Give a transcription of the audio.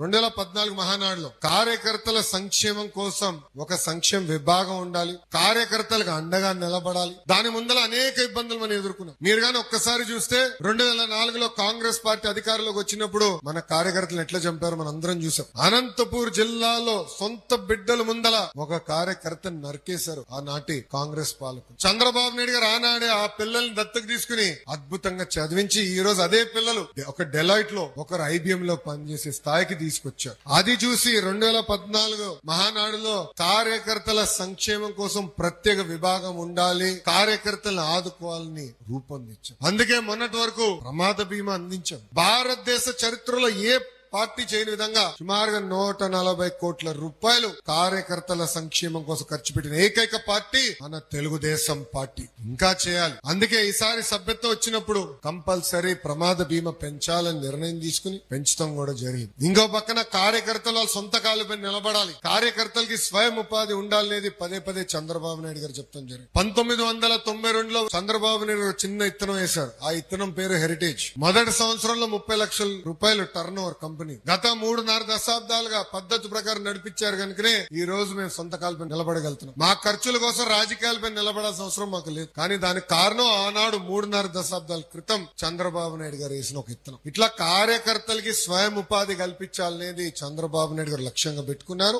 2014 మహానాడులో కార్యకర్తల సంక్షేమం కోసం ఒక సంక్షేమ విభాగం ఉండాలి, కార్యకర్తలకు అండగా నిలబడాలి. దాని ముందర అనేక ఇబ్బందులు మనం ఎదుర్కొన్నాం. మీరు గాని ఒక్కసారి చూస్తే 2004లో కాంగ్రెస్ పార్టీ అధికారంలోకి వచ్చినప్పుడు మన కార్యకర్తలు ఎట్లా చంపారు మనం అందరం చూసాం. అనంతపూర్ జిల్లాలో సొంత బిడ్డల ముందల ఒక కార్యకర్తను నరికేశారు ఆనాటి కాంగ్రెస్ పాలకులు. చంద్రబాబు నాయుడు గారు ఆనాడే ఆ పిల్లల్ని దత్తకు తీసుకుని అద్భుతంగా చదివించి ఈ రోజు అదే పిల్లలు ఒక డెలాయిట్ లో ఒకరు IBM లో పనిచేసే స్థాయికి తీసుకొచ్చారు. అది చూసి 2014 మహానాడులో కార్యకర్తల సంక్షేమం కోసం ప్రత్యేక విభాగం ఉండాలి, కార్యకర్తలను ఆదుకోవాలని రూపొందించాం. అందుకే మొన్నటి వరకు ప్రమాద బీమా అందించాం. భారతదేశ చరిత్రలో ఏ పార్టీ చేయని విధంగా సుమారుగా 140 కోట్ల రూపాయలు కార్యకర్తల సంక్షేమం కోసం ఖర్చు పెట్టిన ఏకైక పార్టీ మన తెలుగుదేశం పార్టీ. ఇంకా చేయాలి. అందుకే ఈసారి సభ్యత్వం వచ్చినప్పుడు కంపల్సరీ ప్రమాద బీమా పెంచాలని నిర్ణయం తీసుకుని పెంచడం కూడా జరిగింది. ఇంకో పక్కన కార్యకర్తలు వాళ్ళ సొంత కాళ్ళపై నిలబడాలి, కార్యకర్తలకి స్వయం ఉపాధి ఉండాలనేది పదే పదే చంద్రబాబు నాయుడు గారు చెప్తాం జరిగింది. 1992లో చంద్రబాబు నాయుడు గారు చిన్న ఇత్తనం వేశారు. ఆ ఇత్తనం పేరు హెరిటేజ్. మొదటి సంవత్సరంలో 30 లక్షల రూపాయలు టర్న్ ఓవర్ కంపెనీ. గత 3.5 దశాబ్దాలుగా పద్ధతి ప్రకారం నడిపించారు కనుకనే ఈ రోజు మేము సొంత కాలపై నిలబడగలుగుతున్నాం. మా ఖర్చుల కోసం రాజకీయాలపై నిలబడాల్సిన అవసరం మాకు లేదు. కానీ దానికి కారణం ఆనాడు 3.5 దశాబ్దాల క్రితం చంద్రబాబు నాయుడు గారు వేసిన ఒక ఇత్తనం. ఇట్లా కార్యకర్తలకి స్వయం ఉపాధి కల్పించాలనేది చంద్రబాబు నాయుడు గారు లక్ష్యంగా పెట్టుకున్నారు.